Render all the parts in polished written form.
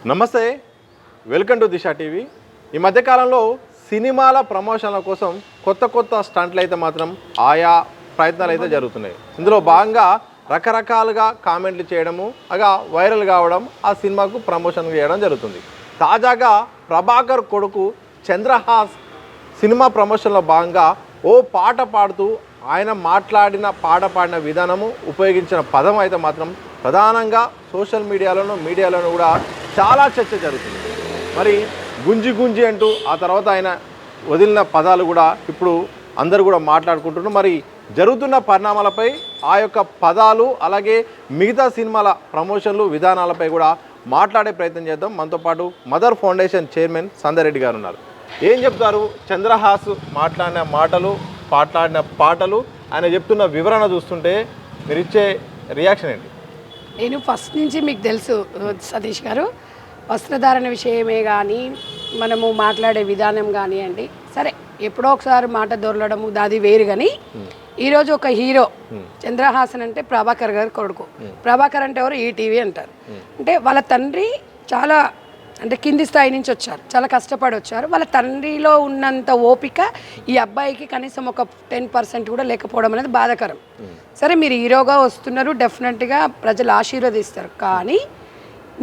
నమస్తే, welcome to Disha TV. ఈ మధ్యకాలంలో సినిమాల ప్రమోషన్ల కోసం కొత్త స్టంట్లు అయితే మాత్రం ఆయా ప్రయత్నాలు అయితే జరుగుతున్నాయి. ఇందులో భాగంగా రకరకాలుగా కామెంట్లు చేయడము, అగా వైరల్ కావడం, ఆ సినిమాకు ప్రమోషన్ చేయడం జరుగుతుంది. తాజాగా ప్రభాకర్ కొడుకు చంద్రహాస్ సినిమా ప్రమోషన్లో భాగంగా ఓ పాట పాడుతూ ఆయన పాడిన విధానము, ఉపయోగించిన పదం అయితే మాత్రం ప్రధానంగా సోషల్ మీడియాలోనూ కూడా చాలా చర్చ జరుగుతుంది. మరి గుంజి అంటూ ఆ తర్వాత ఆయన వదిలిన పదాలు కూడా ఇప్పుడు అందరూ కూడా మాట్లాడుకుంటున్నారు. మరి జరుగుతున్న పరిణామాలపై, ఆ యొక్క పదాలు, అలాగే మిగతా సినిమాల ప్రమోషన్లు విధానాలపై కూడా మాట్లాడే ప్రయత్నం చేద్దాం. మనతో పాటు మదర్ ఫౌండేషన్ చైర్మన్ సందరెడ్డి గారు ఉన్నారు. ఏం చెప్తారు? చంద్రహాస్ మాట్లాడిన మాటలు, పాటలు, ఆయన చెప్తున్న వివరణ చూస్తుంటే మీరు ఇచ్చే రియాక్షన్ ఏంటి? నేను ఫస్ట్ నుంచి మీకు తెలుసు సతీష్ గారు, వస్త్రధారణ విషయమే కానీ మనము మాట్లాడే విధానం కానివ్వండి, సరే ఎప్పుడో ఒకసారి మాట దొరలడము దాది వేరు. కానీ ఈరోజు ఒక హీరో చంద్రహాసన్ అంటే ప్రభాకర్ గారు కొడుకు. ప్రభాకర్ అంటే ఎవరు? ఈటీవీ అంటారు. అంటే వాళ్ళ తండ్రి చాలా అంటే కింది స్థాయి నుంచి వచ్చారు, చాలా కష్టపడి వచ్చారు. వాళ్ళ తండ్రిలో ఉన్నంత ఓపిక ఈ అబ్బాయికి కనీసం ఒక 10% కూడా లేకపోవడం అనేది బాధాకరం. సరే, మీరు హీరోగా వస్తున్నారు, డెఫినెట్గా ప్రజలు ఆశీర్వదిస్తారు. కానీ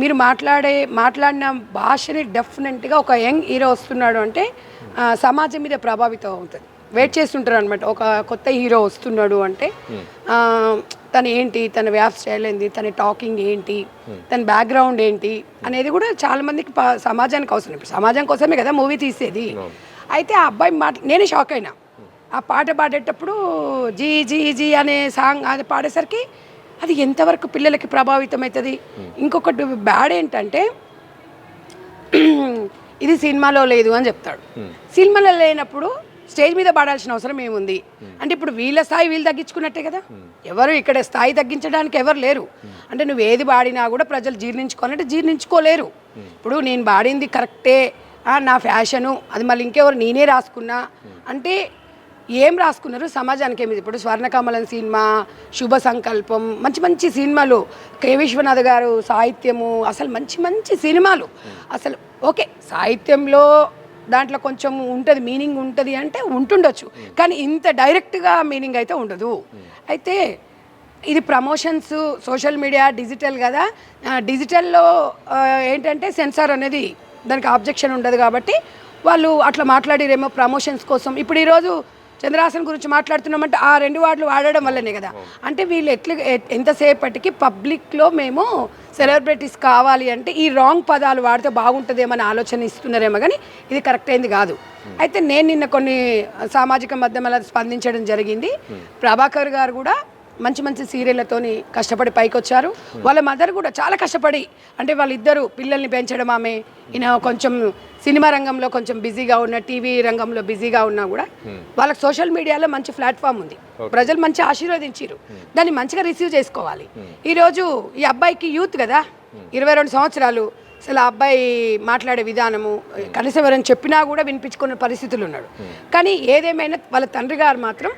మీరు మాట్లాడిన భాషని డెఫినెట్గా ఒక యంగ్ హీరో వస్తున్నాడు అంటే సమాజం మీద ప్రభావితం అవుతుంది. వెయిట్ చేస్తుంటారు అనమాట. ఒక కొత్త హీరో వస్తున్నాడు అంటే తను ఏంటి, తన వ్యాప్ స్టైల్ ఏంటి, తన టాకింగ్ ఏంటి, తన బ్యాక్గ్రౌండ్ ఏంటి అనేది కూడా చాలామందికి సమాజానికి అవసరం. ఇప్పుడు సమాజం కోసమే కదా మూవీ తీసేది. అయితే ఆ అబ్బాయి నేనే షాక్ అయినా. ఆ పాట పాడేటప్పుడు జీ జీ జీ అనే సాంగ్ అది పాడేసరికి అది ఎంతవరకు పిల్లలకి ప్రభావితం అవుతుంది. ఇంకొకటి బ్యాడ్ ఏంటంటే ఇది సినిమాలో లేదు అని చెప్తాడు. సినిమాలో లేనప్పుడు స్టేజ్ మీద పాడాల్సిన అవసరం ఏముంది అంటే ఇప్పుడు వీళ్ళ స్థాయి వీళ్ళు తగ్గించుకున్నట్టే కదా. ఎవరు ఇక్కడ స్థాయి తగ్గించడానికి ఎవరు లేరు. అంటే నువ్వు ఏది పాడినా కూడా ప్రజలు జీర్ణించుకోవాలంటే జీర్ణించుకోలేరు. ఇప్పుడు నేను పాడింది కరెక్టే, నా ఫ్యాషను అది మళ్ళీ ఇంకెవరు నేనే రాసుకున్నా అంటే ఏం రాసుకున్నారు సమాజానికి ఏమి? ఇప్పుడు స్వర్ణకమలం సినిమా, శుభ సంకల్పం, మంచి సినిమాలు, కె విశ్వనాథ్ గారు సాహిత్యము, అసలు మంచి సినిమాలు. అసలు ఓకే, సాహిత్యంలో దాంట్లో కొంచెం ఉంటుంది, మీనింగ్ ఉంటుంది అంటే ఉంటుండొచ్చు, కానీ ఇంత డైరెక్ట్గా మీనింగ్ అయితే ఉండదు. అయితే ఇది ప్రమోషన్స్, సోషల్ మీడియా, డిజిటల్ కదా. డిజిటల్లో ఏంటంటే సెన్సార్ అనేది దానికి ఆబ్జెక్షన్ ఉండదు కాబట్టి వాళ్ళు అట్లా మాట్లాడిరేమో ప్రమోషన్స్ కోసం. ఇప్పుడు ఈరోజు చంద్రహాసన్ గురించి మాట్లాడుతున్నామంటే ఆ 2 వార్డులు వాడడం వల్లనే కదా. అంటే వీళ్ళు ఎంతసేపటికి పబ్లిక్లో మేము సెలబ్రిటీస్ కావాలి అంటే ఈ రాంగ్ పదాలు వాడితే బాగుంటుందేమని ఆలోచన ఇస్తున్నారేమో, కానీ ఇది కరెక్ట్ అయింది కాదు. అయితే నేను నిన్న కొన్ని సామాజిక మాధ్యమాల స్పందించడం జరిగింది. ప్రభాకర్ గారు కూడా మంచి సీరియళ్లతోని కష్టపడి పైకి వచ్చారు. వాళ్ళ మదర్ కూడా చాలా కష్టపడి, అంటే వాళ్ళిద్దరూ పిల్లల్ని పెంచడం, ఆమె ఈయన కొంచెం సినిమా రంగంలో కొంచెం బిజీగా ఉన్న, టీవీ రంగంలో బిజీగా ఉన్నా కూడా వాళ్ళకి సోషల్ మీడియాలో మంచి ప్లాట్ఫామ్ ఉంది. ప్రజలు మంచి ఆశీర్వదించారు, దాన్ని మంచిగా రిసీవ్ చేసుకోవాలి. ఈరోజు ఈ అబ్బాయికి యూత్ కదా, 22 సంవత్సరాలు. అసలు ఆ అబ్బాయి మాట్లాడే విధానము కనీసం ఎవరైనా చెప్పినా కూడా వినిపించుకునే పరిస్థితులు ఉన్నాడు. కానీ ఏదేమైనా వాళ్ళ తండ్రి గారు మాత్రం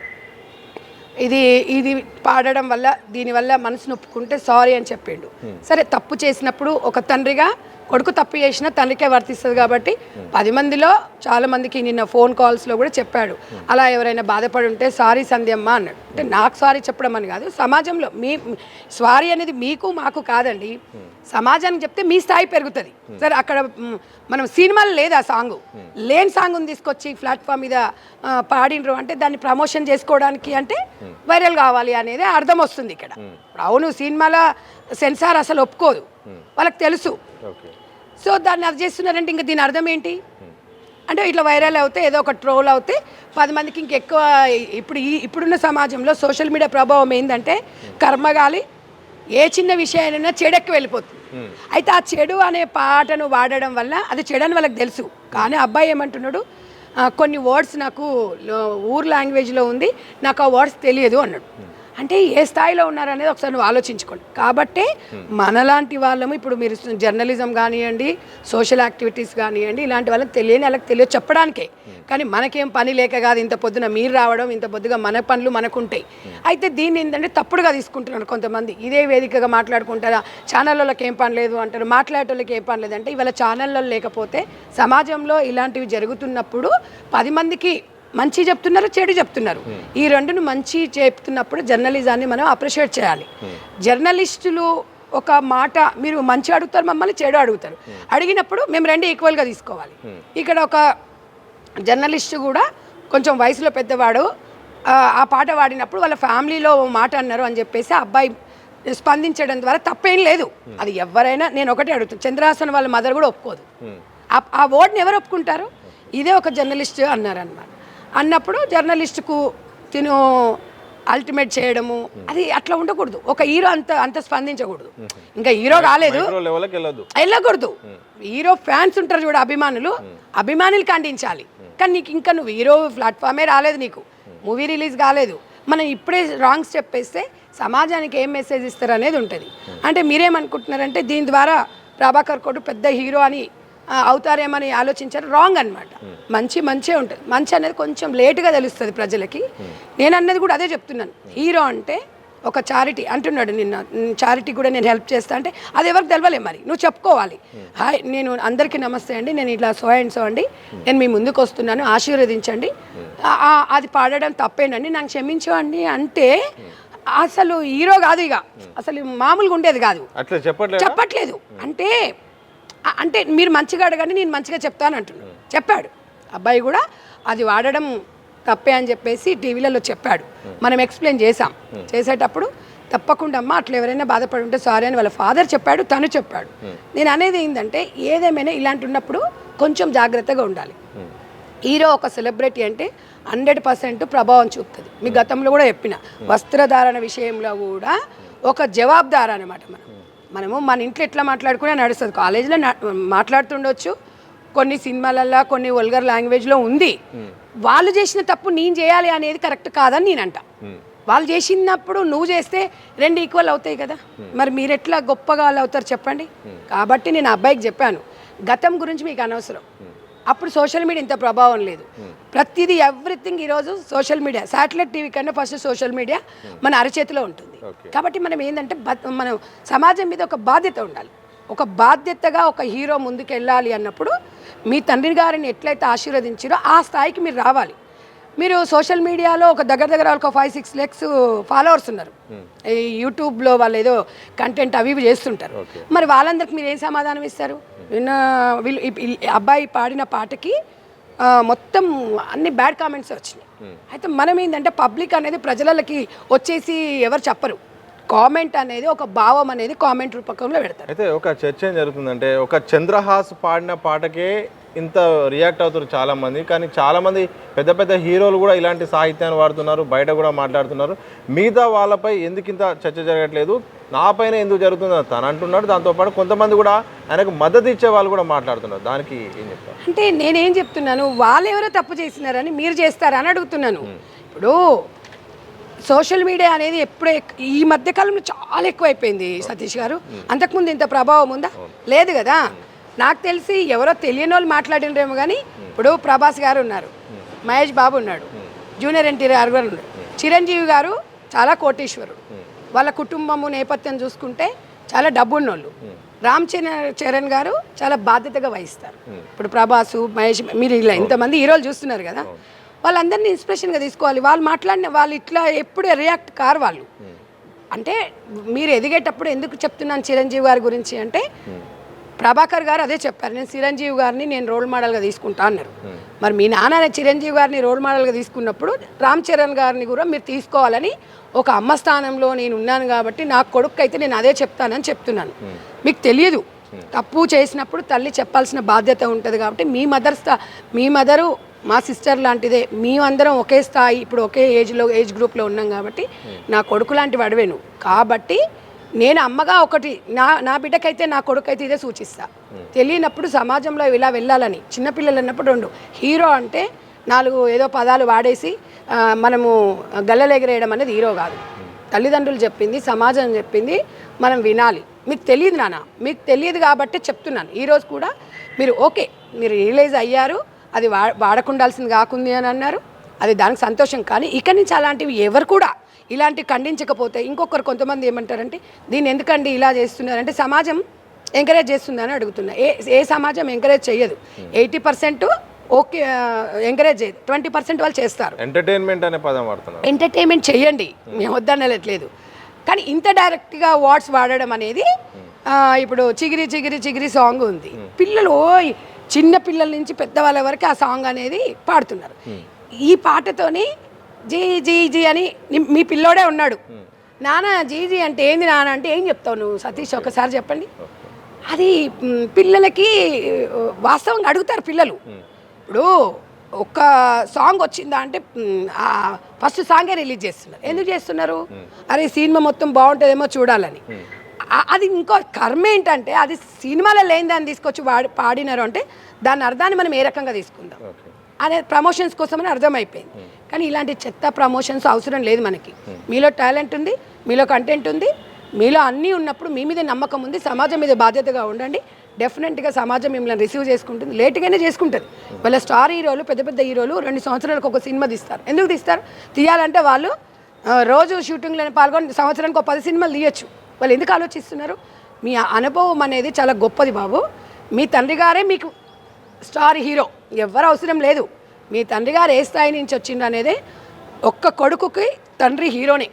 ఇది పాడడం వల్ల, దీనివల్ల మనసు నొప్పుకుంటే సారీ అని చెప్పిండు. సరే, తప్పు చేసినప్పుడు ఒక తండ్రిగా కొడుకు తప్పు చేసినా తండ్రికే వర్తిస్తుంది కాబట్టి 10 మందిలో చాలా మందికి నిన్న ఫోన్ కాల్స్లో కూడా చెప్పాడు. అలా ఎవరైనా బాధపడి ఉంటే సారీ సంధ్యమ్మ అన్నాడు. అంటే నాకు సారీ చెప్పడం అని కాదు, సమాజంలో సారీ అనేది మీకు మాకు కాదండి, సమాజానికి చెప్తే మీ స్థాయి పెరుగుతుంది. సరే, అక్కడ మనం సినిమాలు లేదు, ఆ సాంగ్ లేని సాంగ్ని తీసుకొచ్చి ప్లాట్ఫామ్ మీద పాడినరు అంటే దాన్ని ప్రమోషన్ చేసుకోవడానికి అంటే వైరల్ కావాలి అనేది అర్థం వస్తుంది ఇక్కడ. అవును, సినిమాల సెన్సార్ అసలు ఒప్పుకోదు, వాళ్ళకి తెలుసు. సో దాన్ని అది చేస్తున్నారంటే ఇంకా దీని అర్థం ఏంటి అంటే ఇట్లా వైరల్ అవుతే, ఏదో ఒక ట్రోల్ అవుతే 10 మందికి ఇంకెక్కువ. ఇప్పుడున్న సమాజంలో సోషల్ మీడియా ప్రభావం ఏంటంటే కర్మగాలి, ఏ చిన్న విషయాలైనా చెడెక్కి వెళ్ళిపోతుంది. అయితే ఆ చెడు అనే పాటను వాడడం వల్ల అది చెడు అని వాళ్ళకి తెలుసు. కానీ అబ్బాయి ఏమంటున్నాడు, కొన్ని వర్డ్స్ నాకు ఊర్ లాంగ్వేజ్లో ఉంది, నాకు ఆ వర్డ్స్ తెలియదు అన్నాడు. అంటే ఏ స్థాయిలో ఉన్నారనేది ఒకసారి నువ్వు ఆలోచించుకోండి. కాబట్టి మనలాంటి వాళ్ళము ఇప్పుడు మీరు జర్నలిజం కానివ్వండి, సోషల్ యాక్టివిటీస్ కానివ్వండి, ఇలాంటి వాళ్ళకి తెలియని వాళ్ళకి తెలియదు చెప్పడానికే. కానీ మనకేం పని లేక కాదు, ఇంత పొద్దున మీరు రావడం, ఇంత పొద్దుగా మన పనులు మనకుంటాయి. అయితే దీన్ని ఏంటంటే తప్పుడుగా తీసుకుంటున్నారు కొంతమంది. ఇదే వేదికగా మాట్లాడుకుంటారా, ఛానళ్ళకి ఏం పని లేదు అంటారు, మాట్లాడేటోళ్ళకి ఏం పని లేదంటే ఇవాళ ఛానళ్ళలో లేకపోతే సమాజంలో ఇలాంటివి జరుగుతున్నప్పుడు 10 మందికి మంచి చెప్తున్నారు, చెడు చెప్తున్నారు. ఈ రెండును మంచి చెప్తున్నప్పుడు జర్నలిజాన్ని మనం అప్రిషియేట్ చేయాలి. జర్నలిస్టులు ఒక మాట మీరు మంచి అడుగుతారు, మమ్మల్ని చెడు అడుగుతారు. అడిగినప్పుడు మేము రెండు ఈక్వల్గా తీసుకోవాలి. ఇక్కడ ఒక జర్నలిస్టు కూడా కొంచెం వయసులో పెద్దవాడు ఆ పాట పాడినప్పుడు వాళ్ళ ఫ్యామిలీలో మాట అన్నారు అని చెప్పేసి ఆ అబ్బాయి స్పందించడం ద్వారా తప్పేం లేదు. అది ఎవరైనా నేను ఒకటే అడుగుతాను, చంద్రహాసన్ వాళ్ళ మదర్ కూడా ఒప్పుకోదు. ఆ వర్డ్ని ఎవరు ఒప్పుకుంటారు? ఇదే ఒక జర్నలిస్ట్ అన్నారన్నమాట. అన్నప్పుడు జర్నలిస్టుకు తిను అల్టిమేట్ చేయడము అది అట్లా ఉండకూడదు. ఒక హీరో అంత స్పందించకూడదు. ఇంకా హీరో రాలేదు వెళ్ళకూడదు. హీరో ఫ్యాన్స్ ఉంటారు చూడ, అభిమానులు ఖండించాలి. కానీ నీకు ఇంకా నువ్వు హీరో ప్లాట్ఫామే రాలేదు, నీకు మూవీ రిలీజ్ కాలేదు. మనం ఇప్పుడే రాంగ్ స్టెప్ వేస్తే సమాజానికి ఏం మెసేజ్ ఇస్తారు అనేది ఉంటుంది. అంటే మీరేమనుకుంటున్నారంటే దీని ద్వారా ప్రభాకర్ కోటు పెద్ద హీరో అని అవుతారేమని ఆలోచించారు. రాంగ్ అనమాట. మంచే ఉంటుంది. మంచి అనేది కొంచెం లేటుగా తెలుస్తుంది ప్రజలకి. నేను అన్నది కూడా అదే చెప్తున్నాను. హీరో అంటే ఒక చారిటీ అంటున్నాడు, నిన్న చారిటీ కూడా నేను హెల్ప్ చేస్తా అంటే అది ఎవరికి తెలవలే. మరి నువ్వు చెప్పుకోవాలి, హాయ్ నేను అందరికీ నమస్తే అండి, నేను ఇట్లా సో అండ్ సో అండి, నేను మీ ముందుకు వస్తున్నాను, ఆశీర్వదించండి, అది పాడడం తప్పేనండి, నాకు క్షమించండి అంటే అసలు హీరో కాదు, ఇక అసలు మామూలుగా ఉండేది కాదు. చెప్పట్లేదు అంటే మీరు మంచిగా అడగండి, నేను మంచిగా చెప్తాను అంటున్నాను. చెప్పాడు అబ్బాయి కూడా, అది వాడడం తప్పే అని చెప్పేసి టీవీలలో చెప్పాడు. మనం ఎక్స్ప్లెయిన్ చేసేటప్పుడు తప్పకుండా అమ్మ అట్లా ఎవరైనా బాధపడి ఉంటే సారీ అని వాళ్ళ ఫాదర్ చెప్పాడు, తను చెప్పాడు. నేను అనేది ఏంటంటే ఏదేమైనా ఇలాంటి ఉన్నప్పుడు కొంచెం జాగ్రత్తగా ఉండాలి. హీరో ఒక సెలబ్రిటీ అంటే 100% ప్రభావం చూపుతుంది. మీ గతంలో కూడా చెప్పిన వస్త్రధారణ విషయంలో కూడా ఒక జవాబుదారు అనమాట. మనము మన ఇంట్లో ఎట్లా మాట్లాడుకునే నడుస్తుంది, కాలేజీలో మాట్లాడుతుండొచ్చు, కొన్ని సినిమాలల్లో కొన్ని వల్గర్ లాంగ్వేజ్లో ఉంది. వాళ్ళు చేసిన తప్పు నేను చేయాలి అనేది కరెక్ట్ కాదని నేనంట. వాళ్ళు చేసినప్పుడు నువ్వు చేస్తే రెండు ఈక్వల్ అవుతాయి కదా. మరి మీరు ఎట్లా గొప్పగా వాళ్ళు అవుతారు చెప్పండి. కాబట్టి నేను అబ్బాయికి చెప్పాను, గతం గురించి మీకు అనవసరం. అప్పుడు సోషల్ మీడియా ఇంత ప్రభావం లేదు. ప్రతిదీ ఎవ్రీథింగ్ ఈరోజు సోషల్ మీడియా, శాటిలైట్ టీవీ కన్నా ఫస్ట్ సోషల్ మీడియా మన అరచేతిలో ఉంటుంది. కాబట్టి మనం ఏంటంటే మనం సమాజం మీద ఒక బాధ్యత ఉండాలి. ఒక బాధ్యతగా ఒక హీరో ముందుకు వెళ్ళాలి అన్నప్పుడు మీ తండ్రి గారిని ఎట్లయితే ఆశీర్వదించారో ఆ స్థాయికి మీరు రావాలి. మీరు సోషల్ మీడియాలో ఒక దగ్గర ఒక 5-6 lakhs ఫాలోవర్స్ ఉన్నారు. ఈ యూట్యూబ్లో వాళ్ళు ఏదో కంటెంట్ అవి చేస్తుంటారు. మరి వాళ్ళందరికి మీరు ఏం సమాధానం ఇస్తారు? నిన్న వీళ్ళు అబ్బాయి పాడిన పాటకి మొత్తం అన్ని బ్యాడ్ కామెంట్స్ వచ్చినాయి. అయితే మనం ఏంటంటే పబ్లిక్ అనేది ప్రజలకి వచ్చేసి ఎవరు చెప్పరు. కామెంట్ అనేది ఒక భావం అనేది కామెంట్ రూపకంలో పెడతారు. అయితే ఒక చర్చ ఏం జరుగుతుందంటే ఒక చంద్రహాస్ పాడిన పాటకే ఇంత రియాక్ట్ అవుతారు చాలామంది, కానీ చాలామంది పెద్ద పెద్ద హీరోలు కూడా ఇలాంటి సాహిత్యాన్ని వాడుతున్నారు, బయట కూడా మాట్లాడుతున్నారు. మిగతా వాళ్ళపై ఎందుకు ఇంత చర్చ జరగట్లేదు, నా పైన ఎందుకు జరుగుతుందని తను అంటున్నాడు. దాంతోపాటు కొంతమంది కూడా ఆయనకు మద్దతు ఇచ్చే వాళ్ళు కూడా మాట్లాడుతున్నారు. దానికి ఏం చెప్తారు? అంటే నేనేం చెప్తున్నాను, వాళ్ళు ఎవరో తప్పు చేసినారని మీరు చేస్తారని అడుగుతున్నాను. ఇప్పుడు సోషల్ మీడియా అనేది ఈ మధ్యకాలంలో చాలా ఎక్కువైపోయింది సతీష్ గారు. అంతకుముందు ఇంత ప్రభావం ఉందా? లేదు కదా. నాకు తెలిసి ఎవరో తెలియని వాళ్ళు మాట్లాడినరేమో కానీ ఇప్పుడు ప్రభాస్ గారు ఉన్నారు, మహేష్ బాబు ఉన్నాడు, జూనియర్ ఎన్టీఆర్ గారు ఉన్నాడు, చిరంజీవి గారు చాలా కోటీశ్వరుడు, వాళ్ళ కుటుంబము నేపథ్యం చూసుకుంటే చాలా డబ్బున్నోళ్ళు, రామ్ చరణ్ గారు చాలా బాధ్యతగా వహిస్తారు. ఇప్పుడు ప్రభాసు, మహేష్, మీరు ఇలా ఇంతమంది హీరోలు చూస్తున్నారు కదా, వాళ్ళందరినీ ఇన్స్పిరేషన్గా తీసుకోవాలి. వాళ్ళు ఇట్లా ఎప్పుడు రియాక్ట్ కారు వాళ్ళు. అంటే మీరు ఎదిగేటప్పుడు ఎందుకు చెప్తున్నాను చిరంజీవి గారి గురించి అంటే ప్రభాకర్ గారు అదే చెప్పారు, నేను చిరంజీవి గారిని నేను రోల్ మోడల్గా తీసుకుంటా అన్నారు. మరి మీ నాన్న చిరంజీవి గారిని రోల్ మోడల్గా తీసుకున్నప్పుడు రామ్ చరణ్ గారిని కూడా మీరు తీసుకోవాలని ఒక అమ్మ స్థానంలో నేను ఉన్నాను కాబట్టి నా కొడుకు అయితే నేను అదే చెప్తానని చెప్తున్నాను. మీకు తెలియదు, తప్పు చేసినప్పుడు తల్లి చెప్పాల్సిన బాధ్యత ఉంటుంది. కాబట్టి మీ మదరు మా సిస్టర్ లాంటిదే, మేమందరం ఒకే స్థాయి, ఇప్పుడు ఒకే ఏజ్ గ్రూప్లో ఉన్నాం కాబట్టి నా కొడుకు లాంటి వాడివేను. కాబట్టి నేను అమ్మగా ఒకటి నా బిడ్డకైతే నా కొడుకైతే ఇదే సూచిస్తా. తెలియనప్పుడు సమాజంలో ఇలా వెళ్ళాలని. చిన్నపిల్లలు అన్నప్పుడు రెండు హీరో అంటే 4 ఏదో పదాలు వాడేసి మనము గల్లలెగరేయడం అనేది హీరో కాదు. తల్లిదండ్రులు చెప్పింది, సమాజం చెప్పింది మనం వినాలి. మీకు తెలియదు నాన్న, మీకు తెలియదు కాబట్టి చెప్తున్నాను. ఈరోజు కూడా మీరు ఓకే, మీరు రియలైజ్ అయ్యారు, అది వాడకుండాల్సింది కాకుంది అని అన్నారు, అది దానికి సంతోషం. కానీ ఇక్కడి నుంచి అలాంటివి ఎవరు కూడా ఇలాంటివి ఖండించకపోతే ఇంకొకరు కొంతమంది ఏమంటారంటే దీన్ని ఎందుకండి ఇలా చేస్తున్నారంటే సమాజం ఎంకరేజ్ చేస్తుందని అడుగుతున్నా. ఏ సమాజం ఎంకరేజ్ చేయదు. 80% ఓకే ఎంకరేజ్ చేయదు, 20% వాళ్ళు చేస్తారు. ఎంటర్టైన్మెంట్ అనే పదం వాడుతున్నారు. ఎంటర్టైన్మెంట్ చేయండి, మేము వద్దనట్లేదు. కానీ ఇంత డైరెక్ట్గా వర్డ్స్ వాడడం అనేది ఇప్పుడు చిగిరి చిగిరి చిగిరి సాంగ్ ఉంది, పిల్లలు చిన్న పిల్లల నుంచి పెద్దవాళ్ళ వరకు ఆ సాంగ్ అనేది పాడుతున్నారు. ఈ పాటతోని జీ జీ జీ అని మీ పిల్లోడే ఉన్నాడు, నాన్న జీ జీ అంటే ఏంది నాన్న అంటే ఏం చెప్తావు నువ్వు సతీష్ ఒకసారి చెప్పండి. అది పిల్లలకి వాస్తవంగా అడుగుతారు పిల్లలు. ఇప్పుడు ఒక్క సాంగ్ వచ్చిందా అంటే ఫస్ట్ సాంగే రిలీజ్ చేస్తున్నారు. ఎందుకు చేస్తున్నారు? అరే సినిమా మొత్తం బాగుంటుందేమో చూడాలని. అది ఇంకో కర్మ ఏంటంటే అది సినిమాలో లేని దాన్ని తీసుకొచ్చి పాడినారు అంటే దాని అర్థాన్ని మనం ఏ రకంగా తీసుకుందాం అనే ప్రమోషన్స్ కోసమని అర్థమైపోయింది. కానీ ఇలాంటి చెత్త ప్రమోషన్స్ అవసరం లేదు మనకి. మీలో టాలెంట్ ఉంది, మీలో కంటెంట్ ఉంది, మీలో అన్నీ ఉన్నప్పుడు మీ మీద నమ్మకం ఉంది, సమాజం మీద బాధ్యతగా ఉండండి. డెఫినెట్గా సమాజం మిమ్మల్ని రిసీవ్ చేసుకుంటుంది, లేట్గానే చేసుకుంటుంది. వాళ్ళ స్టార్ హీరోలు పెద్ద పెద్ద హీరోలు 2 సంవత్సరాలకు ఒక సినిమా తీస్తారు. ఎందుకు తీస్తారు? తీయాలంటే వాళ్ళు రోజు షూటింగ్లో పాల్గొని సంవత్సరానికి ఒక 10 సినిమాలు తీయచ్చు. వాళ్ళు ఎందుకు ఆలోచిస్తున్నారు? మీ అనుభవం అనేది చాలా గొప్పది బాబు. మీ తండ్రి గారే మీకు స్టార్ హీరో, ఎవరు అవసరం లేదు. మీ తండ్రి గారు ఏ స్థాయి నుంచి వచ్చిండు అనేది ఒక్క కొడుకుకి తండ్రి హీరోనే.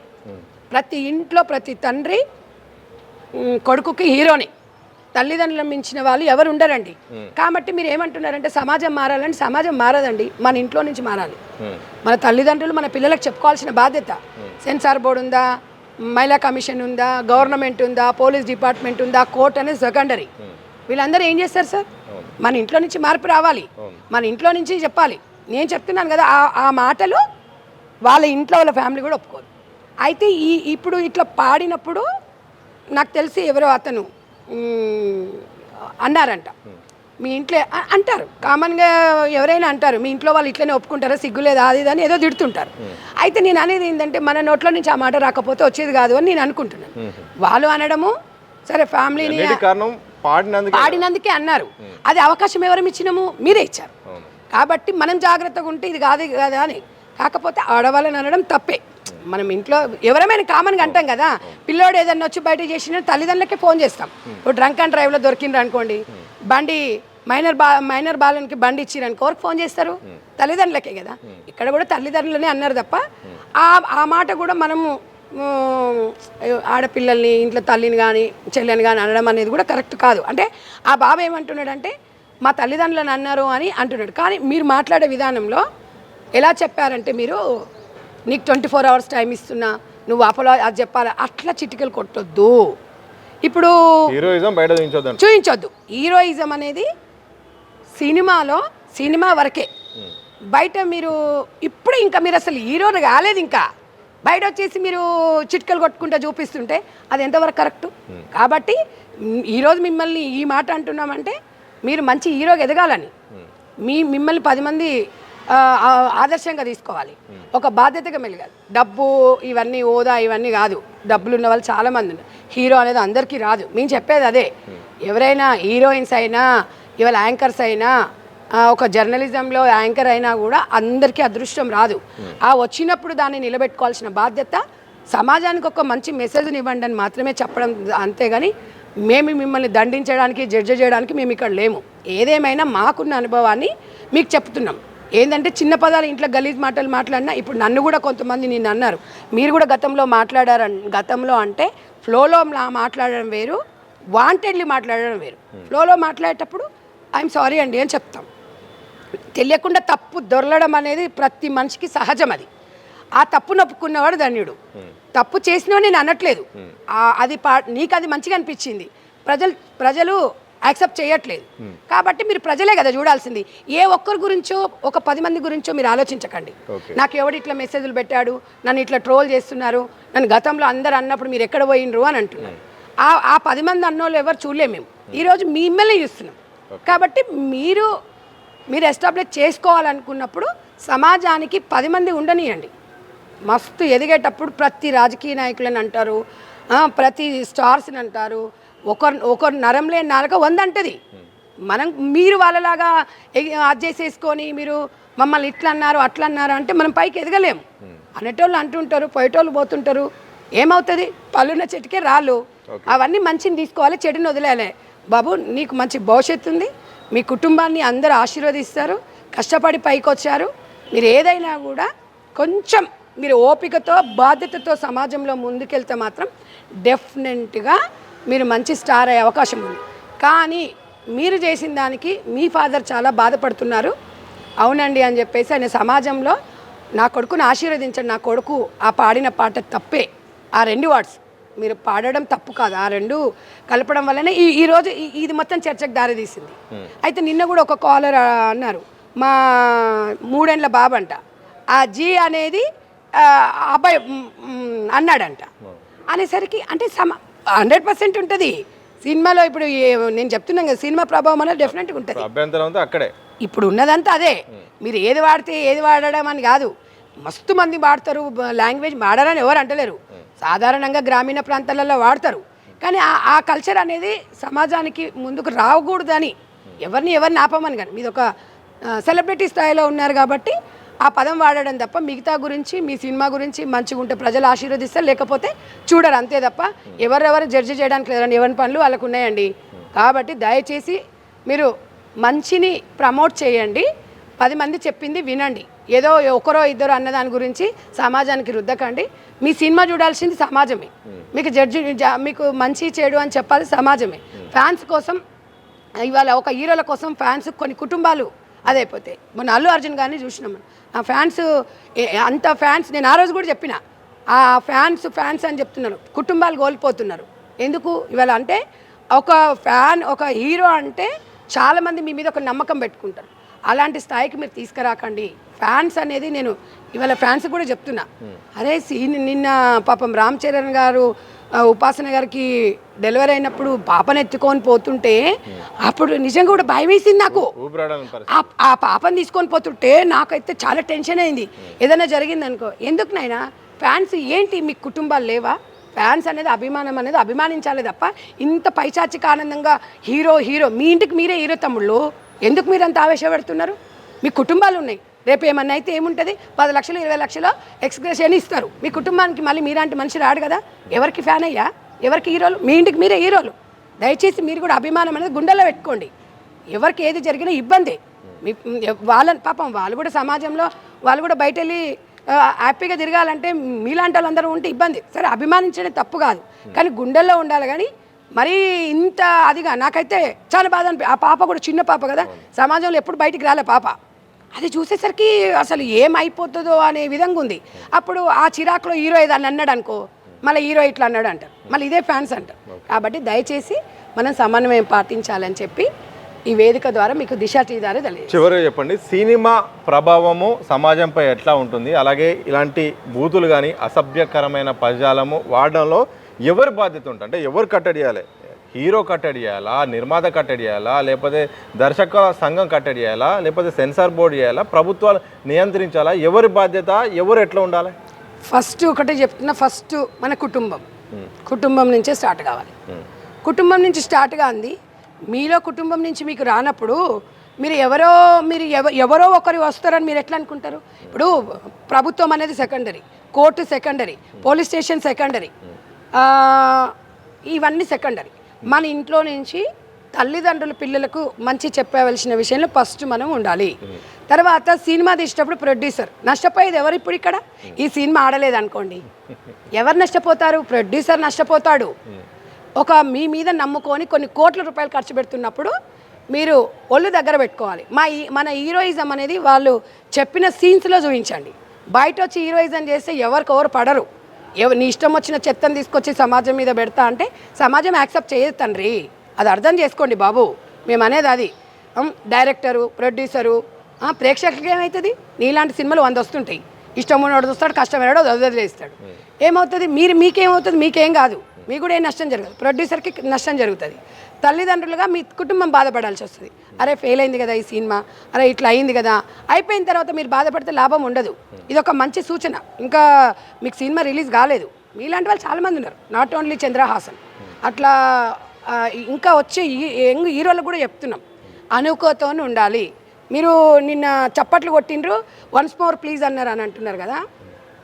ప్రతి ఇంట్లో ప్రతి తండ్రి కొడుకుకి హీరోనే. తల్లిదండ్రులను మించిన వాళ్ళు ఎవరు ఉండరండి. కాబట్టి మీరు ఏమంటున్నారంటే సమాజం మారాలంటే సమాజం మారదండి, మన ఇంట్లో నుంచి మారాలి. మన తల్లిదండ్రులు మన పిల్లలకు చెప్పుకోవాల్సిన బాధ్యత. సెన్సార్ బోర్డు ఉందా, మహిళా కమిషన్ ఉందా, గవర్నమెంట్ ఉందా, పోలీస్ డిపార్ట్మెంట్ ఉందా, కోర్ట్ అనేది సెకండరీ. వీళ్ళందరూ ఏం చేస్తారు సార్? మన ఇంట్లో నుంచి మార్పు రావాలి, మన ఇంట్లో నుంచి చెప్పాలి. నేను చెప్తున్నాను కదా, ఆ మాటలు వాళ్ళ ఇంట్లో వాళ్ళ ఫ్యామిలీ కూడా ఒప్పుకోరు. అయితే ఇప్పుడు ఇట్లా పాడినప్పుడు నాకు తెలిసి ఎవరో అతను అన్నారంట, మీ ఇంట్లో అంటారు కామన్గా ఎవరైనా అంటారు, మీ ఇంట్లో వాళ్ళు ఇట్లనే ఒప్పుకుంటారా, సిగ్గులేదు అది అని ఏదో తిడుతుంటారు. అయితే నేను అనేది ఏంటంటే మన నోట్లో నుంచి ఆ మాట రాకపోతే వచ్చేది కాదు అని నేను అనుకుంటున్నాను. వాళ్ళు అనడము సరే, ఫ్యామిలీని పాడినందుకే అన్నారు. అది అవకాశం ఎవరు ఇచ్చినాము? మీరే ఇచ్చారు. కాబట్టి మనం జాగ్రత్తగా ఉంటే ఇది కాదు కదా అని. కాకపోతే ఆడవాళ్ళని అనడం తప్పే. మనం ఇంట్లో ఎవరైనా కామన్గా అంటాం కదా, పిల్లోడు ఏదన్నా వచ్చి బయట చేసిన తల్లిదండ్రులకే ఫోన్ చేస్తాం. ఇప్పుడు డ్రంక్ అండ్ డ్రైవ్లో దొరికిండ్రు అనుకోండి, బండి మైనర్ బాలన్కి బండి ఇచ్చిరనుకో, ఎవరికి ఫోన్ చేస్తారు? తల్లిదండ్రులకే కదా. ఇక్కడ కూడా తల్లిదండ్రులనే అన్నారు తప్ప ఆ మాట కూడా మనము ఆడపిల్లల్ని ఇంట్లో తల్లిని కానీ చెల్లెని కానీ అనడం అనేది కూడా కరెక్ట్ కాదు. అంటే ఆ బాబు ఏమంటున్నాడంటే మా తల్లిదండ్రులను అన్నారు అని అంటున్నాడు. కానీ మీరు మాట్లాడే విధానంలో ఎలా చెప్పారంటే మీరు నీకు 24 hours టైం ఇస్తున్నా, నువ్వు అది చెప్పాలి, అట్లా చిటికలు కొట్టొద్దు. ఇప్పుడు హీరోయిజం బయట చూపించొద్దు. హీరోయిజం అనేది సినిమా వరకే. బయట మీరు ఇప్పుడు ఇంకా మీరు అసలు హీరోని కాలేదు, ఇంకా బయట వచ్చేసి మీరు చిట్కలు కొట్టుకుంటూ చూపిస్తుంటే అది ఎంతవరకు కరెక్టు? కాబట్టి ఈరోజు మిమ్మల్ని ఈ మాట అంటున్నామంటే మీరు మంచి హీరోగా ఎదగాలని, మిమ్మల్ని 10 మంది ఆదర్శంగా తీసుకోవాలి, ఒక బాధ్యతగా మెలగాలి. డబ్బు ఇవన్నీ హోదా ఇవన్నీ కాదు. డబ్బులు ఉన్న వాళ్ళు చాలామంది ఉన్నారు. హీరో అనేది అందరికీ రాదు. మేము చెప్పేది అదే. ఎవరైనా హీరోయిన్స్ అయినా, ఇవాళ యాంకర్స్ అయినా, ఒక జర్నలిజంలో యాంకర్ అయినా కూడా అందరికీ అదృష్టం రాదు. వచ్చినప్పుడు దాన్ని నిలబెట్టుకోవాల్సిన బాధ్యత సమాజానికి ఒక మంచి మెసేజ్ని ఇవ్వండి అని మాత్రమే చెప్పడం. అంతేగాని మేము మిమ్మల్ని దండించడానికి జడ్జి చేయడానికి మేము ఇక్కడ లేము. ఏదేమైనా మాకున్న అనుభవాన్ని మీకు చెప్తున్నాం. ఏంటంటే చిన్న పదాలు ఇంట్లో గలీజ్ మాటలు మాట్లాడినా ఇప్పుడు నన్ను కూడా కొంతమంది నిన్ను అన్నారు, మీరు కూడా గతంలో మాట్లాడారని. గతంలో అంటే ఫ్లోలో మాట్లాడడం వేరు, వాంటెడ్లీ మాట్లాడడం వేరు. ఫ్లోలో మాట్లాడేటప్పుడు ఐఎమ్ సారీ అండి అని చెప్తాం. తెలియకుండా తప్పు దొరలడం అనేది ప్రతి మనిషికి సహజం. అది ఆ తప్పు నొప్పుకున్నవాడు ధన్యుడు. తప్పు చేసినా నేను అనట్లేదు, అది నీకు అది మంచిగా అనిపించింది, ప్రజలు యాక్సెప్ట్ చేయట్లేదు. కాబట్టి మీరు ప్రజలే కదా చూడాల్సింది. ఏ ఒక్కరి గురించో ఒక 10 మంది గురించో మీరు ఆలోచించకండి. నాకు ఎవడు ఇట్లా మెసేజ్లు పెట్టాడు, నన్ను ఇట్లా ట్రోల్ చేస్తున్నారు, నన్ను గతంలో అందరు అన్నప్పుడు మీరు ఎక్కడ పోయినరు అని అంటున్నారు. ఆ 10 మంది అన్నోళ్ళు ఎవరు చూడలేము. మేము ఈరోజు మిమ్మల్ని చూస్తున్నాం. కాబట్టి మీరు ఎస్టాబ్లిష్ చేసుకోవాలనుకున్నప్పుడు సమాజానికి 10 మంది ఉండనియండి. మస్తు ఎదిగేటప్పుడు ప్రతి రాజకీయ నాయకులని అంటారు, ప్రతి స్టార్స్ని అంటారు. ఒకరు నరం లేని నాలుక 100 అంటది. మీరు వాళ్ళలాగా అది చేసేసుకొని మీరు మమ్మల్ని ఇట్లా అన్నారు అట్లా అన్నారు అంటే మనం పైకి ఎదగలేము. అనేటోళ్ళు అంటుంటారు, పోయేటోళ్ళు పోతుంటారు. ఏమవుతుంది? పళ్ళున్న చెట్టుకే రాళ్ళు. అవన్నీ మంచిని తీసుకోవాలి, చెడుని వదిలేయాలి. బాబు నీకు మంచి భవిష్యత్తు ఉంది, మీ కుటుంబాన్ని అందరూ ఆశీర్వదిస్తారు, కష్టపడి పైకి వచ్చారు. మీరు ఏదైనా కూడా కొంచెం మీరు ఓపికతో బాధ్యతతో సమాజంలో ముందుకెళ్తే మాత్రం డెఫినెట్గా మీరు మంచి స్టార్ అయ్యే అవకాశం ఉంది. కానీ మీరు చేసిన దానికి మీ ఫాదర్ చాలా బాధపడుతున్నారు. అవునండి అని చెప్పేసి ఆయన సమాజంలో నా కొడుకుని ఆశీర్వదించండి, నా కొడుకు ఆ పాడిన పాట తప్పే, ఆ 2 వర్డ్స్ మీరు పాడడం తప్పు కాదు, ఆ 2 కలపడం వల్లనే ఈరోజు ఇది మొత్తం చర్చకు దారితీసింది. అయితే నిన్న కూడా ఒక కాలర్ అన్నారు, మా 3 ఏళ్ల బాబు అంట, ఆ జీ అనేది అబ్బాయి అన్నాడంట. అనేసరికి అంటే 100% ఉంటుంది సినిమాలో. ఇప్పుడు నేను చెప్తున్నాను కదా, సినిమా ప్రభావం అనేది డెఫినెట్గా ఉంటుంది. అభ్యంతరం అక్కడే ఇప్పుడు ఉన్నదంతా అదే. మీరు ఏది వాడితే ఏది వాడడం అని కాదు, మస్తు మంది వాడతారు. లాంగ్వేజ్ వాడారని ఎవరు అంటలేరు, సాధారణంగా గ్రామీణ ప్రాంతాలలో వాడతారు. కానీ ఆ కల్చర్ అనేది సమాజానికి ముందుకు రాకూడదని ఎవరిని ఆపమని. కానీ మీది ఒక సెలబ్రిటీ స్థాయిలో ఉన్నారు కాబట్టి ఆ పదం వాడడం తప్ప మిగతా గురించి మీ సినిమా గురించి మంచిగా ఉంటే ప్రజలు ఆశీర్వదిస్తారు, లేకపోతే చూడరు, అంతే తప్ప ఎవరెవరు జడ్జి చేయడానికి లేదండి. ఎవరి పనులు వాళ్ళకు ఉన్నాయండి. కాబట్టి దయచేసి మీరు మంచిని ప్రమోట్ చేయండి, 10 మంది చెప్పింది వినండి. ఏదో ఒకరో ఇద్దరు అన్నదాని గురించి సమాజానికి రుద్దకండి. మీ సినిమా చూడాల్సింది సమాజమే, మీకు మంచి చెడు అని చెప్పాలి సమాజమే. ఫ్యాన్స్ కోసం ఇవాళ ఒక హీరోల కోసం ఫ్యాన్స్ కొన్ని కుటుంబాలు అదైపోతాయి. మొన్న అల్లు అర్జున్ గారిని చూసినాం. ఆ ఫ్యాన్స్ అంత ఫ్యాన్స్, నేను ఆ రోజు కూడా చెప్పిన, ఆ ఫ్యాన్స్ అని చెప్తున్నారు, కుటుంబాలు కోల్పోతున్నారు. ఎందుకు ఇవాళ అంటే ఒక హీరో అంటే చాలామంది మీ మీద ఒక నమ్మకం పెట్టుకుంటారు. అలాంటి స్థాయికి మీరు తీసుకురాకండి. ఫ్యాన్స్ అనేది నేను ఇవాళ ఫ్యాన్స్ కూడా చెప్తున్నా, అరే నిన్న పాపం రామ్ చరణ్ గారు ఉపాసన గారికి డెలివరీ అయినప్పుడు పాపను ఎత్తుకొని పోతుంటే అప్పుడు నిజంగా కూడా భయం వేసింది నాకు. ఆ పాపను తీసుకొని పోతుంటే నాకైతే చాలా టెన్షన్ అయింది. ఏదైనా జరిగింది అనుకో, ఎందుకు నైనా ఫ్యాన్స్ ఏంటి మీకు కుటుంబాలు లేవా? ఫ్యాన్స్ అనేది అభిమానం అనేది అభిమానించాలి తప్ప ఇంత పైచాచిక ఆనందంగా హీరో మీ ఇంటికి మీరే హీరో తమ్ముళ్ళు, ఎందుకు మీరు అంత ఆవేశపడుతున్నారు? మీ కుటుంబాలు ఉన్నాయి, రేపు ఏమన్నా అయితే ఏముంటుంది? 10 లక్షలు 20 లక్షలు ఎక్స్గ్రేషన్ ఇస్తారు మీ కుటుంబానికి. మళ్ళీ మీలాంటి మనిషి రాడు కదా. ఎవరికి ఫ్యాన్ అయ్యా, ఎవరికి హీరోలు? మీ ఇంటికి మీరే హీరోలు. దయచేసి మీరు కూడా అభిమానం అనేది గుండెల్లో పెట్టుకోండి. ఎవరికి ఏది జరిగినా ఇబ్బంది. వాళ్ళని పాపం వాళ్ళు కూడా సమాజంలో వాళ్ళు కూడా బయట వెళ్ళి హ్యాపీగా తిరగాలంటే మీలాంటి వాళ్ళందరూ ఉంటే ఇబ్బంది. సరే అభిమానించడం తప్పు కాదు, కానీ గుండెల్లో ఉండాలి. కానీ మరీ ఇంత అదిగా నాకైతే చాలా బాధ ఆ పాప కూడా చిన్న పాప కదా, సమాజంలో ఎప్పుడు బయటికి రాలే పాప. అది చూసేసరికి అసలు ఏమైపోతుందో అనే విధంగా ఉంది. అప్పుడు ఆ చిరాకులో హీరో ఏదన్నా అన్నాడు అనుకో, మళ్ళీ హీరో ఇట్లా అన్నాడు అంటారు, మళ్ళీ ఇదే ఫ్యాన్స్ అంటారు. కాబట్టి దయచేసి మనం సమన్వయం పాటించాలని చెప్పి ఈ వేదిక ద్వారా మీకు దిశ టీ ద్వారా తెలియదు. చివరిగా చెప్పండి, సినిమా ప్రభావము సమాజంపై ఎట్లా ఉంటుంది, అలాగే ఇలాంటి బూతులు కానీ అసభ్యకరమైన పదజాలము వాడడంలో ఎవరి బాధ్యత ఉంటుంది? అంటే ఎవరు కట్టడి చేయాలి? హీరో కట్టడి చేయాలా, నిర్మాత కట్టడి చేయాలా, లేకపోతే దర్శక సంఘం కట్టడి చేయాలా, లేకపోతే సెన్సార్ బోర్డు చేయాలా, ప్రభుత్వాలు నియంత్రించాలా? ఎవరి బాధ్యత, ఎవరు ఎట్లా ఉండాలి? ఫస్ట్ ఒకటే చెప్తున్నా, ఫస్ట్ మన కుటుంబం నుంచే స్టార్ట్ కావాలి. కుటుంబం నుంచి స్టార్ట్ కాంది. మీలో కుటుంబం నుంచి మీకు రానప్పుడు మీరు ఎవరో ఒకరు వస్తారని మీరు ఎట్లా అనుకుంటారు? ఇప్పుడు ప్రభుత్వం అనేది secondary, court secondary, police station secondary, ఇవన్నీ సెకండరీ. మన ఇంట్లో నుంచి తల్లిదండ్రులు పిల్లలకు మంచి చెప్పవలసిన విషయంలో ఫస్ట్ మనం ఉండాలి. తర్వాత సినిమా తీసేటప్పుడు ప్రొడ్యూసర్ నష్టపోయేది ఎవరు? ఇప్పుడు ఇక్కడ ఈ సినిమా ఆడలేదు అనుకోండి, ఎవరు నష్టపోతారు? ప్రొడ్యూసర్ నష్టపోతాడు. మీ మీద నమ్ముకొని కొన్ని కోట్ల రూపాయలు ఖర్చు పెడుతున్నప్పుడు మీరు ఒళ్ళు దగ్గర పెట్టుకోవాలి. మన హీరోయిజం అనేది వాళ్ళు చెప్పిన సీన్స్లో చూపించండి. బయట వచ్చి హీరోయిజం చేస్తే ఎవరికెవరు పడరు. నీ ఇష్టం వచ్చిన చెత్తను తీసుకొచ్చి సమాజం మీద పెడతా అంటే సమాజం యాక్సెప్ట్ చేయదు తండ్రి. అది అర్థం చేసుకోండి బాబు. మేము అనేది అది. డైరెక్టరు, ప్రొడ్యూసరు, ప్రేక్షకులకి ఏమవుతుంది? నీలాంటి సినిమాలు 100 వస్తుంటాయి. ఇష్టం ఉన్నవాడు చూస్తాడు, కష్టమైనాడు వదిలేస్తాడు. ఏమవుతుంది? మీకేమవుతుంది? మీకేం కాదు, మీకు కూడా ఏం నష్టం జరగదు, ప్రొడ్యూసర్కి నష్టం జరుగుతుంది. తల్లిదండ్రులుగా మీ కుటుంబం బాధపడాల్సి వస్తుంది. అరే ఫెయిల్ అయింది కదా ఈ సినిమా, అరే ఇట్లా అయింది కదా. అయిపోయిన తర్వాత మీరు బాధపడితే లాభం ఉండదు. ఇది ఒక మంచి సూచన. ఇంకా మీకు సినిమా రిలీజ్ కాలేదు, మీలాంటి వాళ్ళు చాలామంది ఉన్నారు, నాట్ ఓన్లీ చంద్రహాసన్. అట్లా ఇంకా వచ్చే యంగ్ హీరోలకు కూడా చెప్తున్నాం, అనుకోతో ఉండాలి. మీరు నిన్న చప్పట్లు కొట్టిండ్రు, వన్స్ మోర్ ప్లీజ్ అన్నారు అని అంటున్నారు కదా.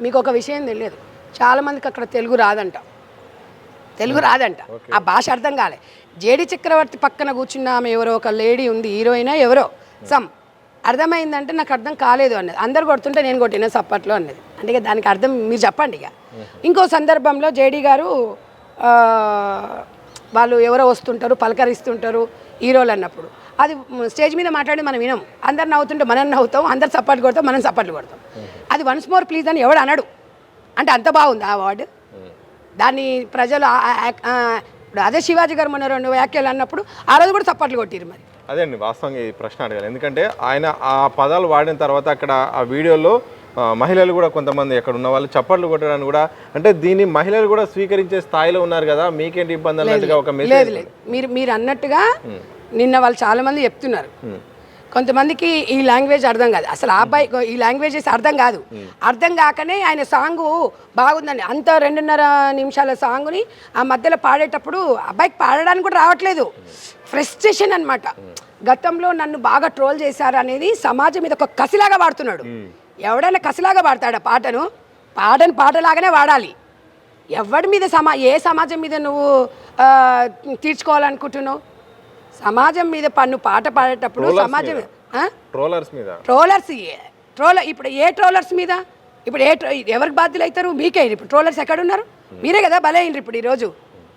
మీకు ఒక విషయం తెలియదు, చాలామందికి అక్కడ తెలుగు రాదంట. ఆ భాష అర్థం కాలే. జేడి చక్రవర్తి పక్కన కూర్చున్న ఆమె ఎవరో ఒక లేడీ ఉంది, హీరోయినా ఎవరో అర్థమైందంటే నాకు అర్థం కాలేదు అన్నది. అందరు కొడుతుంటే నేను కొట్టిన చప్పట్లు అన్నది. అంటే దానికి అర్థం మీరు చెప్పండి. ఇక ఇంకో సందర్భంలో జేడీ గారు వాళ్ళు ఎవరో వస్తుంటారు, పలకరిస్తుంటారు హీరోలు అన్నప్పుడు, అది స్టేజ్ మీద మాట్లాడి మనం వినం. అందరు నవ్వుతుంటే మనం నవ్వుతాం, అందరు సపోర్ట్ కొడతాం, మనం సపోర్ట్లు కొడతాం. అది వన్స్ మోర్ ప్లీజ్ అని ఎవడు అనడు. అంటే అంత బాగుంది ఆ అవార్డు. దాన్ని ప్రజలు ఇప్పుడు అదే శివాజీ గారు మొన్న 2 వ్యాఖ్యలు అన్నప్పుడు ఆ రోజు కూడా సపోర్ట్లు కొట్టిరు. మరి అదే అండి వాస్తవంగా ఈ ప్రశ్న అడగాలి. ఎందుకంటే ఆయన ఆ పదాలు వాడిన తర్వాత అక్కడ ఆ వీడియోలో మహిళలు కూడా కొంతమంది అక్కడ ఉన్న వాళ్ళు చప్పట్లు కొట్టడానికి కూడా, అంటే దీన్ని మహిళలు కూడా స్వీకరించే స్థాయిలో ఉన్నారు కదా, మీకేంటి ఇబ్బంది అన్నట్టుగా ఒక మెసేజ్. లేదు మీరు అన్నట్టుగా నిన్న వాళ్ళు చాలా మంది చెప్తున్నారు. కొంతమందికి ఈ లాంగ్వేజ్ అర్థం కాదు, అసలు ఆ అబ్బాయి ఈ లాంగ్వేజెస్ అర్థం కాదు. అర్థం కాకనే ఆయన సాంగ్ బాగుందండి, అంత 2.5 నిమిషాల సాంగ్ని ఆ మధ్యలో పాడేటప్పుడు అబ్బాయికి పాడడానికి కూడా రావట్లేదు. ఫ్రస్ట్రేషన్ అనమాట. గతంలో నన్ను బాగా ట్రోల్ చేశారు అనేది సమాజం మీద ఒక కసిలాగా వాడుతున్నాడు. ఎవడైనా కసిలాగా వాడతాడా పాటను? పాటలాగానే వాడాలి. ఎవడి మీద ఏ సమాజం మీద నువ్వు తీర్చుకోవాలనుకుంటున్నావు? సమాజం మీద పాట పాడేటప్పుడు సమాజం ఇప్పుడు ఏ ట్రోలర్స్ మీద ఇప్పుడు ఎవరికి బాధ్యులు అవుతారు? మీకే. ఇప్పుడు ట్రోలర్స్ ఎక్కడున్నారు? మీరే కదా బలైనరు ఇప్పుడు ఈరోజు.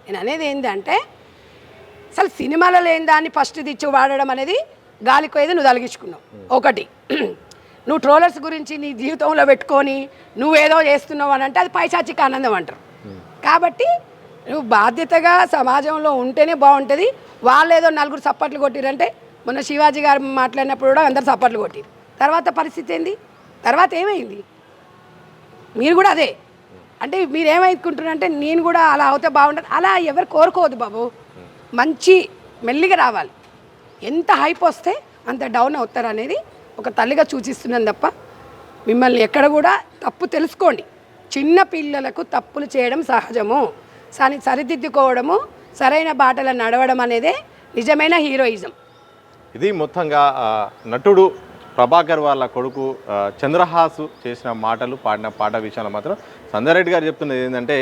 నేను అనేది ఏంటంటే అసలు సినిమాలలో ఏం దాన్ని ఫస్ట్ తెచ్చి వాడడం అనేది గాలికి ఏదో నువ్వు తొలగించుకున్నావు. ఒకటి, నువ్వు ట్రోలర్స్ గురించి నీ జీవితంలో పెట్టుకొని నువ్వేదో చేస్తున్నావు అని అంటే అది పైశాచిక ఆనందం అంటారు. కాబట్టి నువ్వు బాధ్యతగా సమాజంలో ఉంటేనే బాగుంటుంది. వాళ్ళు ఏదో 4 సప్పట్లు కొట్టిరంటే, మొన్న శివాజీ గారు మాట్లాడినప్పుడు కూడా అందరు సప్పట్లు కొట్టిరు. తర్వాత పరిస్థితి ఏంది? తర్వాత ఏమైంది? మీరు కూడా అదే అంటే మీరు ఏమనుకుంటున్నారంటే నేను కూడా అలా అవుతే బాగుంటుంది. అలా ఎవరు కోరుకోవద్దు బాబు. మంచి మెల్లిగా రావాలి. ఎంత హైప్ వస్తే అంత డౌన్ అవుతారు అనేది ఒక తల్లిగా సూచిస్తున్నాను తప్ప మిమ్మల్ని ఎక్కడ కూడా తప్పు తెలుసుకోండి. చిన్న పిల్లలకు తప్పులు చేయడం సహజము, సరిదిద్దుకోవడము, సరైన బాటలో నడవడం అనేదే నిజమైన హీరోయిజం. ఇది మొత్తంగా నటుడు ప్రభాకర్ వాళ్ళ కొడుకు చంద్రహాసు చేసిన మాటలు, పాడిన పాట విషయంలో మాత్రం సంజయ్ రెడ్డి గారు చెప్తున్నది ఏంటంటే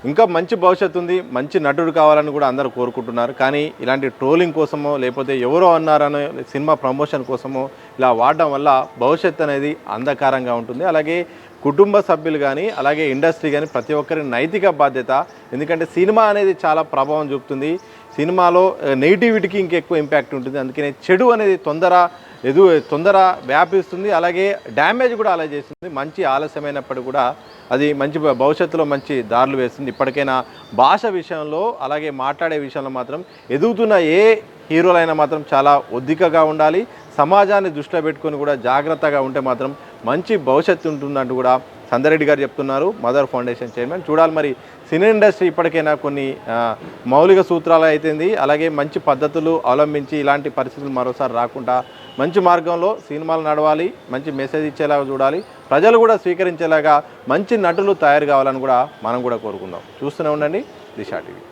ఇంకా మంచి భవిష్యత్తు ఉంది, మంచి నటుడు కావాలని కూడా అందరూ కోరుకుంటున్నారు. కానీ ఇలాంటి ట్రోలింగ్ కోసమో లేకపోతే ఎవరో అన్నారనో సినిమా ప్రమోషన్ కోసమో ఇలా వాడడం వల్ల భవిష్యత్తు అనేది అంధకారంగా ఉంటుంది. అలాగే కుటుంబ సభ్యులు కానీ అలాగే ఇండస్ట్రీ కానీ ప్రతి ఒక్కరి నైతిక బాధ్యత. ఎందుకంటే సినిమా అనేది చాలా ప్రభావం చూపుతుంది. సినిమాలో నెగిటివిటీకి ఇంకెక్కువ ఇంపాక్ట్ ఉంటుంది. అందుకనే చెడు అనేది తొందర వ్యాపిస్తుంది, అలాగే డ్యామేజ్ కూడా అలా చేస్తుంది. మంచి ఆలస్యమైనప్పుడు కూడా అది మంచి భవిష్యత్తులో మంచి దారులు వేస్తుంది. ఇప్పటికైనా భాష విషయంలో అలాగే మాట్లాడే విషయంలో మాత్రం ఎదుగుతున్న ఏ హీరోలైనా మాత్రం చాలా ఒద్దికగా ఉండాలి. సమాజాన్ని దృష్టిలో పెట్టుకొని కూడా జాగ్రత్తగా ఉంటే మాత్రం మంచి భవిష్యత్తు ఉంటుందంటూ కూడా సంజయ్ రెడ్డి గారు చెప్తున్నారు, మదర్ ఫౌండేషన్ చైర్మన్. చూడాలి మరి సినీ ఇండస్ట్రీ ఇప్పటికైనా కొన్ని మౌలిక సూత్రాలు అయితేంది, అలాగే మంచి పద్ధతులు అవలంబించి ఇలాంటి పరిస్థితులు మరోసారి రాకుండా మంచి మార్గంలో సినిమాలు నడవాలి, మంచి మెసేజ్ ఇచ్చేలాగా చూడాలి, ప్రజలు కూడా స్వీకరించేలాగా మంచి నటులు తయారు కావాలని కూడా మనం కూడా కోరుకుందాం. చూస్తూనే ఉండండి దిశా టీవీ.